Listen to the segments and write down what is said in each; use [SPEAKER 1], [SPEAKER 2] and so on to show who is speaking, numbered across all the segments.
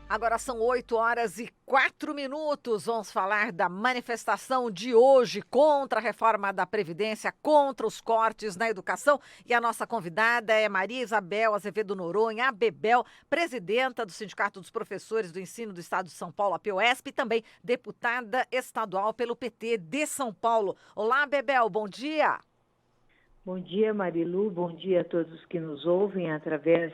[SPEAKER 1] Agora são 8h04. Vamos falar da manifestação de hoje contra a reforma da Previdência, contra os cortes na educação. E a nossa convidada é Maria Isabel Azevedo Noronha, a Bebel, presidenta do Sindicato dos Professores do Ensino do Estado de São Paulo, a POESP, e também deputada estadual pelo PT de São Paulo. Olá, Bebel, bom dia.
[SPEAKER 2] Bom dia, Marilu. Bom dia a todos que nos ouvem através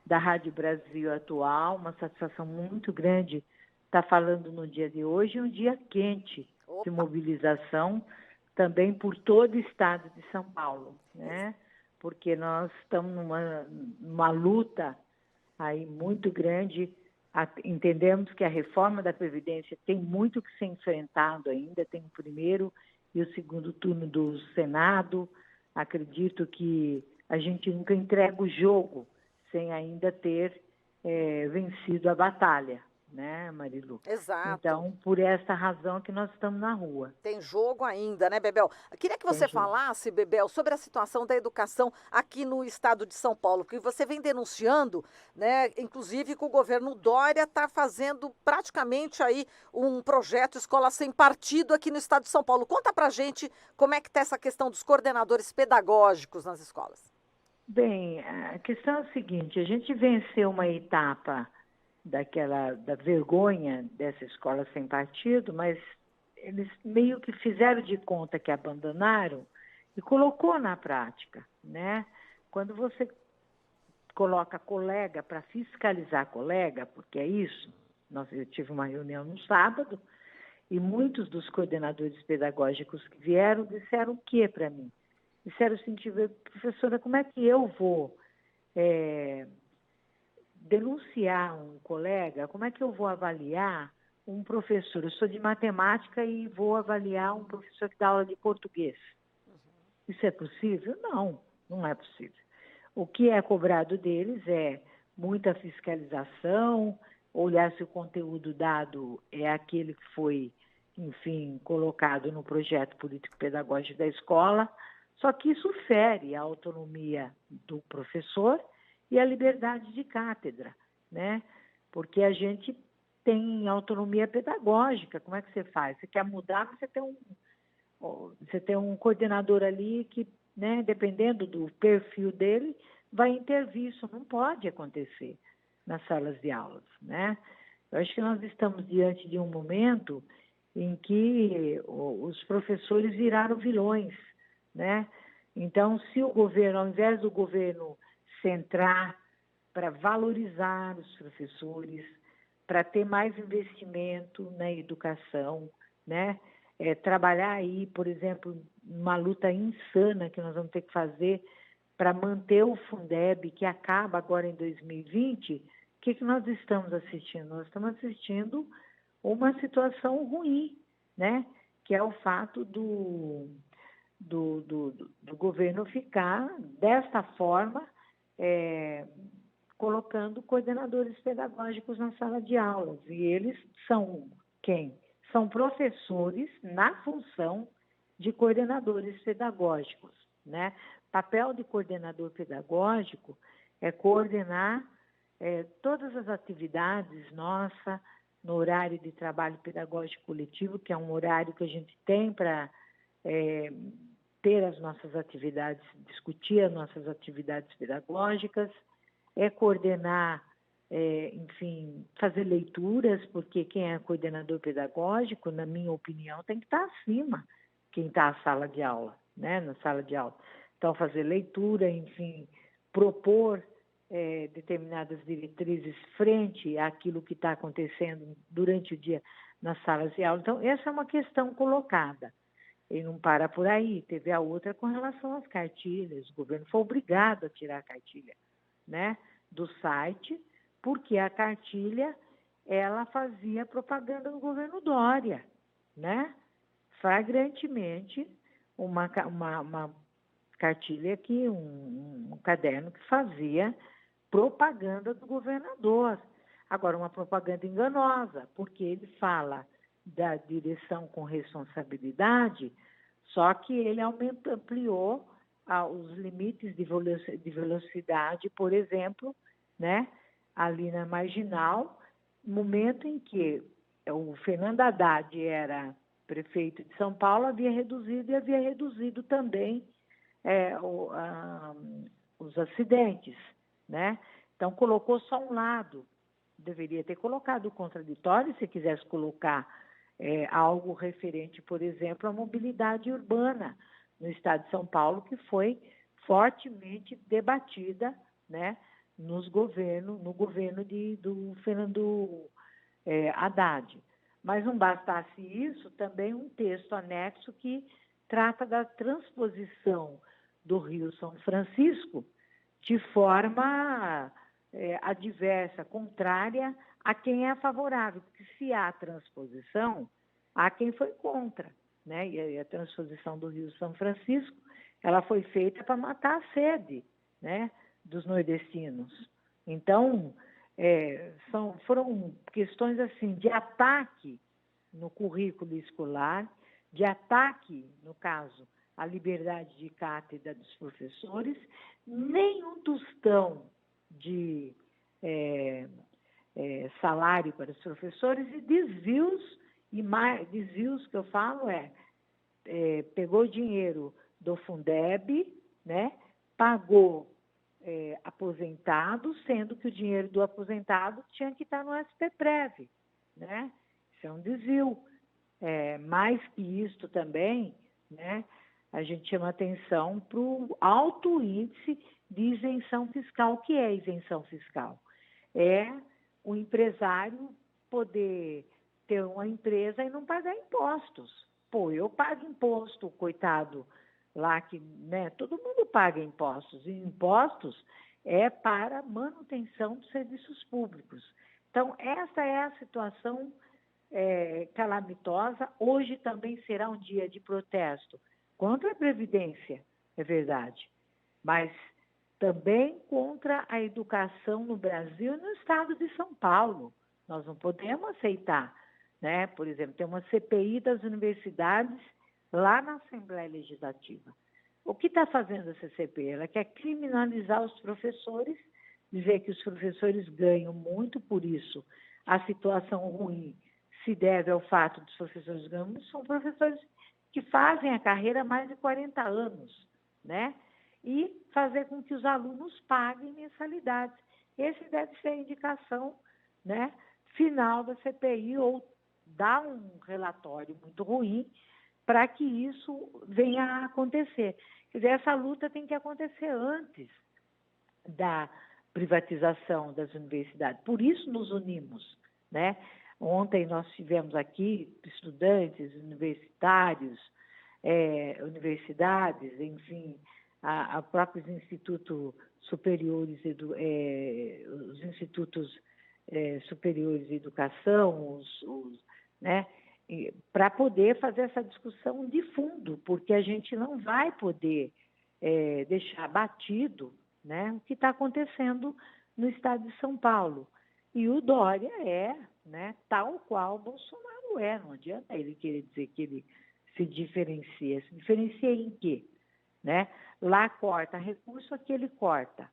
[SPEAKER 2] da Rádio Brasil Atual. Uma satisfação muito grande estar falando no dia de hoje, um dia quente de
[SPEAKER 1] Opa.
[SPEAKER 2] mobilização também por todo o estado de São Paulo, né? Porque nós estamos numa luta aí muito grande. Entendemos que a reforma da Previdência tem muito que ser enfrentado ainda, tem o primeiro e o segundo turno do Senado. Acredito que a gente nunca entrega o jogo sem ainda ter vencido a batalha, né, Marilu?
[SPEAKER 1] Exato.
[SPEAKER 2] Então, por essa razão que nós estamos na rua.
[SPEAKER 1] Tem jogo ainda, né, Bebel? Queria que
[SPEAKER 2] Tem
[SPEAKER 1] você
[SPEAKER 2] jogo.
[SPEAKER 1] falasse, Bebel, sobre a situação da educação aqui no estado de São Paulo, porque você vem denunciando, né, inclusive que o governo Dória está fazendo praticamente aí um projeto Escola Sem Partido aqui no estado de São Paulo. Conta pra gente como é que está essa questão dos coordenadores pedagógicos nas escolas.
[SPEAKER 2] Bem, a questão é a seguinte, a gente venceu uma etapa da vergonha dessa escola sem partido, mas eles meio que fizeram de conta que abandonaram e colocou na prática, né? Quando você coloca colega para fiscalizar colega, porque é isso, eu tive uma reunião no sábado e muitos dos coordenadores pedagógicos que vieram disseram o que para mim? Disseram o seguinte, professora, como é que eu vou denunciar um colega, como é que eu vou avaliar um professor? Eu sou de matemática e vou avaliar um professor que dá aula de português. Isso é possível? Não, não é possível. O que é cobrado deles é muita fiscalização, olhar se o conteúdo dado é aquele que foi, enfim, colocado no projeto político-pedagógico da escola, só que isso fere a autonomia do professor e a liberdade de cátedra, né? Porque a gente tem autonomia pedagógica. Como é que você faz? Você quer mudar, você tem um coordenador ali que, né, dependendo do perfil dele, vai intervir. Isso não pode acontecer nas salas de aulas, né? Eu acho que nós estamos diante de um momento em que os professores viraram vilões, né? Então, se o governo, ao invés do governo centrar para valorizar os professores, para ter mais investimento na educação, né? Trabalhar aí, por exemplo, uma luta insana que nós vamos ter que fazer para manter o Fundeb, que acaba agora em 2020, o que nós estamos assistindo? Nós estamos assistindo uma situação ruim, né? Que é o fato do governo ficar desta forma, colocando coordenadores pedagógicos na sala de aulas. E eles são quem? São professores na função de coordenadores pedagógicos, né? Papel de coordenador pedagógico é coordenar todas as atividades nossa no horário de trabalho pedagógico coletivo, que é um horário que a gente tem para ter as nossas atividades, discutir as nossas atividades pedagógicas, coordenar, enfim, fazer leituras, porque quem é coordenador pedagógico, na minha opinião, tem que estar acima quem está na sala de aula, né? Na sala de aula. Então, fazer leitura, enfim, propor determinadas diretrizes frente àquilo que está acontecendo durante o dia nas salas de aula. Então, essa é uma questão colocada. Ele não para por aí. Teve a outra com relação às cartilhas. O governo foi obrigado a tirar a cartilha, né, do site, porque a cartilha ela fazia propaganda do governo Dória, né? Flagrantemente, uma cartilha que um caderno que fazia propaganda do governador. Agora, uma propaganda enganosa, porque ele fala da direção com responsabilidade, só que ele ampliou os limites de velocidade, por exemplo, né, ali na marginal, momento em que o Fernando Haddad era prefeito de São Paulo, havia reduzido também os acidentes, né? Então, colocou só um lado. Deveria ter colocado o contraditório se quisesse colocar algo referente, por exemplo, à mobilidade urbana no estado de São Paulo, que foi fortemente debatida, né, no governo do Fernando Haddad. Mas não bastasse isso, também um texto anexo que trata da transposição do Rio São Francisco de forma adversa, contrária a quem é favorável, porque se há transposição, há quem foi contra, né? E a transposição do Rio São Francisco, ela foi feita para matar a sede, né, dos nordestinos. Então, foram questões assim de ataque no currículo escolar, de ataque, no caso, à liberdade de cátedra dos professores, nem um tostão de salário para os professores e desvios que eu falo pegou dinheiro do Fundeb, né, pagou aposentado, sendo que o dinheiro do aposentado tinha que estar no SPPrev, né? Isso é um desvio. Mais que isto também, né, a gente chama atenção para o alto índice de isenção fiscal. O que é isenção fiscal? É o empresário poder ter uma empresa e não pagar impostos. Pô, eu pago imposto, coitado, lá que, né, todo mundo paga impostos, e impostos é para manutenção dos serviços públicos. Então, essa é a situação calamitosa. Hoje também será um dia de protesto contra a Previdência, é verdade, mas também contra a educação no Brasil e no estado de São Paulo. Nós não podemos aceitar, né? Por exemplo, tem uma CPI das universidades lá na Assembleia Legislativa. O que está fazendo essa CPI? Ela quer criminalizar os professores, dizer que os professores ganham muito por isso. A situação ruim se deve ao fato dos professores ganham muito, são professores que fazem a carreira há mais de 40 anos, né? E fazer com que os alunos paguem mensalidades. Esse deve ser a indicação, né, final da CPI, ou dar um relatório muito ruim para que isso venha a acontecer. Quer dizer, essa luta tem que acontecer antes da privatização das universidades. Por isso nos unimos, né? Ontem nós tivemos aqui estudantes universitários, universidades, enfim, a próprios institutos superiores, os institutos superiores de educação, né, para poder fazer essa discussão de fundo, porque a gente não vai poder deixar batido, né, o que está acontecendo no estado de São Paulo. E o Dória né, tal qual o Bolsonaro não adianta ele querer dizer que ele se diferencia. Se diferencia em quê? Né? Lá corta recurso, aqui ele corta.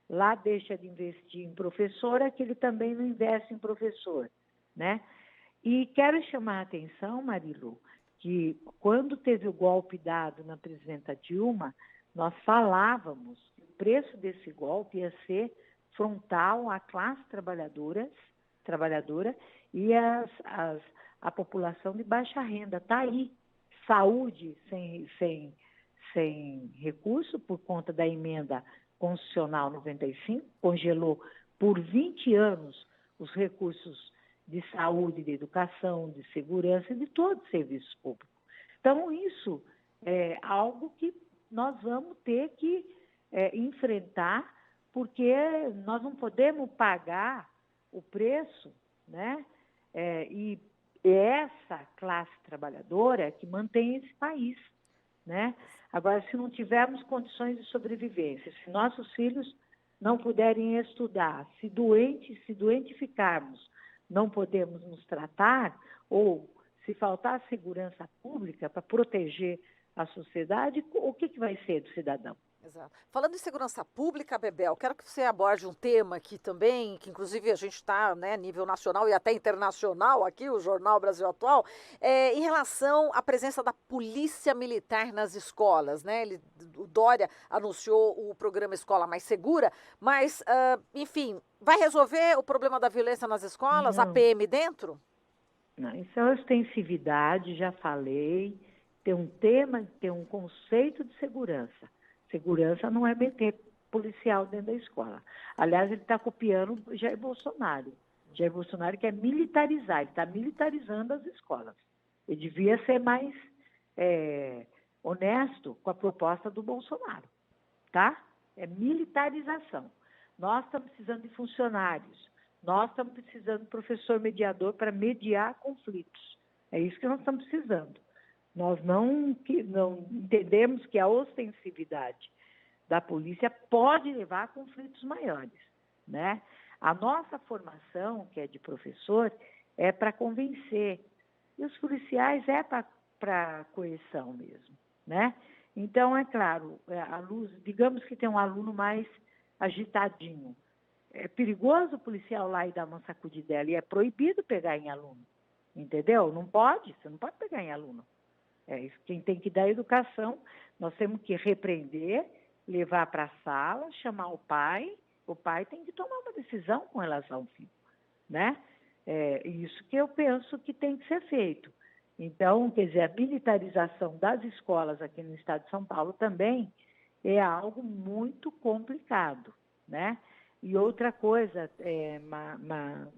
[SPEAKER 2] Lá deixa de investir em professor, aqui ele também não investe em professor, né? E quero chamar a atenção, Marilu, que quando teve o golpe dado na presidenta Dilma, nós falávamos que o preço desse golpe ia ser frontal à classe trabalhadora e a população de baixa renda. Está aí, saúde sem recurso por conta da emenda constitucional 95, congelou por 20 anos os recursos de saúde, de educação, de segurança e de todo o serviço público. Então, isso é algo que nós vamos ter que enfrentar, porque nós não podemos pagar o preço, né? E essa classe trabalhadora que mantém esse país, né? Agora, se não tivermos condições de sobrevivência, se nossos filhos não puderem estudar, se doente ficarmos, não podemos nos tratar, ou se faltar segurança pública para proteger a sociedade, o que vai ser do cidadão?
[SPEAKER 1] Exato. Falando em segurança pública, Bebel, quero que você aborde um tema aqui também, que inclusive a gente está, né, a nível nacional e até internacional aqui, o Jornal Brasil Atual, em relação à presença da polícia militar nas escolas, né? O Dória anunciou o programa Escola Mais Segura, mas, enfim, vai resolver o problema da violência nas escolas, a
[SPEAKER 2] Não,
[SPEAKER 1] PM dentro?
[SPEAKER 2] não, isso é ostensividade, já falei. Tem um tema, tem um conceito de segurança. Segurança não é meter policial dentro da escola. Aliás, ele está copiando o Jair Bolsonaro. Jair Bolsonaro quer militarizar, ele está militarizando as escolas. Ele devia ser mais honesto com a proposta do Bolsonaro, tá? É militarização. Nós estamos precisando de funcionários, nós estamos precisando de professor mediador para mediar conflitos. É isso que nós estamos precisando. Nós não entendemos que a ostensividade da polícia pode levar a conflitos maiores, né? A nossa formação, que é de professor, é para convencer. E os policiais é para coerção mesmo, né? Então, é claro, digamos que tem um aluno mais agitadinho. É perigoso o policial lá e dar uma sacudidela, e é proibido pegar em aluno, entendeu? Não pode, você não pode pegar em aluno. É isso, quem tem que dar educação, nós temos que repreender, levar para a sala, chamar o pai tem que tomar uma decisão com relação ao filho, né? É isso que eu penso que tem que ser feito. Então, quer dizer, a militarização das escolas aqui no estado de São Paulo também é algo muito complicado, né? E outra coisa,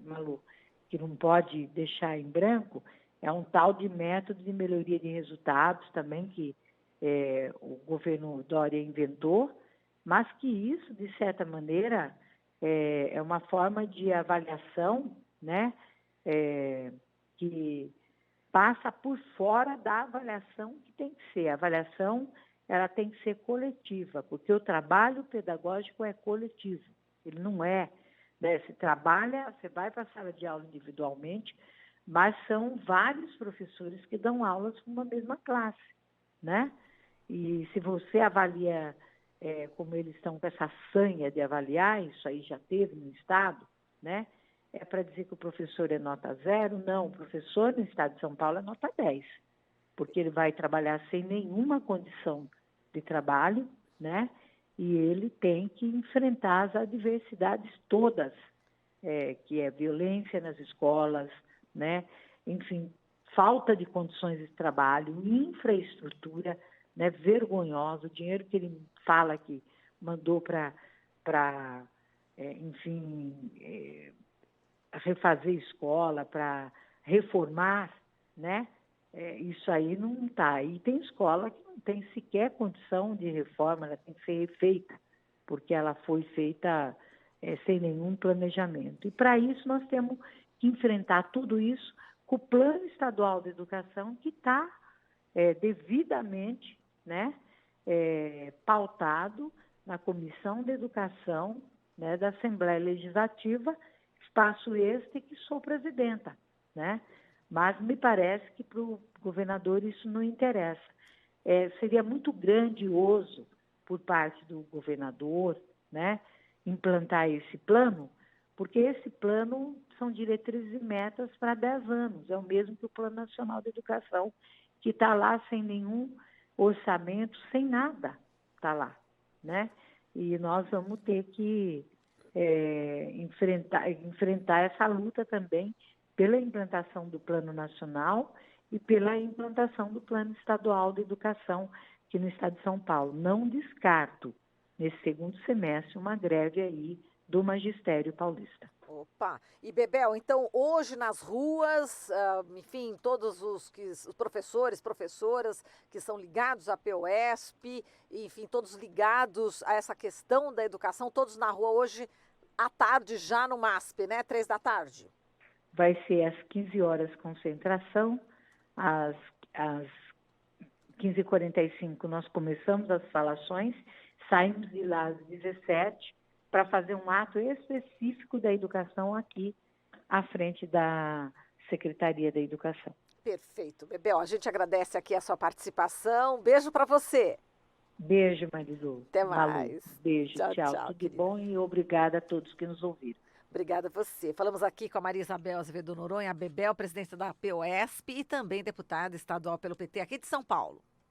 [SPEAKER 2] Malu, que não pode deixar em branco, é um tal de método de melhoria de resultados também que o governo Dória inventou, mas que isso, de certa maneira, é uma forma de avaliação, né, que passa por fora da avaliação que tem que ser. A avaliação ela tem que ser coletiva, porque o trabalho pedagógico é coletivo, ele não é, né, se trabalha, você vai para a sala de aula individualmente, mas são vários professores que dão aulas para uma mesma classe, né? E se você avalia como eles estão com essa sanha de avaliar, isso aí já teve no Estado, né? É para dizer que o professor é nota 0? Não, o professor no Estado de São Paulo é nota 10, porque ele vai trabalhar sem nenhuma condição de trabalho, né? E ele tem que enfrentar as adversidades todas, que é violência nas escolas, né? Enfim, falta de condições de trabalho, infraestrutura, né, vergonhosa, o dinheiro que ele fala que mandou para refazer escola, para reformar, né? Isso aí não está. E tem escola que não tem sequer condição de reforma, ela tem que ser refeita, porque ela foi feita sem nenhum planejamento. E para isso nós temos que enfrentar tudo isso com o Plano Estadual de Educação, que está devidamente, né, pautado na Comissão de Educação, né, da Assembleia Legislativa, espaço este que sou presidenta, né? Mas me parece que para o governador isso não interessa. Seria muito grandioso por parte do governador, né, implantar esse plano, porque esse plano são diretrizes e metas para 10 anos, é o mesmo que o Plano Nacional de Educação, que está lá sem nenhum orçamento, sem nada, está lá, né? E nós vamos ter que enfrentar essa luta também pela implantação do Plano Nacional e pela implantação do Plano Estadual de Educação aqui no estado de São Paulo. Não descarto, nesse segundo semestre, uma greve aí do magistério paulista.
[SPEAKER 1] Opa! E Bebel, então hoje nas ruas, enfim, todos os professores, professoras que são ligados à POSP, enfim, todos ligados a essa questão da educação, todos na rua hoje à tarde já no MASP, né? 3 da tarde.
[SPEAKER 2] Vai ser às 15 horas concentração, às 15h45 nós começamos as falações, saímos de lá às 17 para fazer um ato específico da educação aqui à frente da Secretaria da Educação.
[SPEAKER 1] Perfeito, Bebel. A gente agradece aqui a sua participação. Beijo para você.
[SPEAKER 2] Beijo, Marilu.
[SPEAKER 1] Até
[SPEAKER 2] Malu.
[SPEAKER 1] mais.
[SPEAKER 2] Beijo,
[SPEAKER 1] Tchau,
[SPEAKER 2] tchau.
[SPEAKER 1] tchau,
[SPEAKER 2] Tudo de
[SPEAKER 1] querida.
[SPEAKER 2] bom e obrigada a todos que nos ouviram.
[SPEAKER 1] Obrigada a você. Falamos aqui com a Maria Isabel Azevedo Noronha, a Bebel, presidente da POSP e também deputada estadual pelo PT aqui de São Paulo.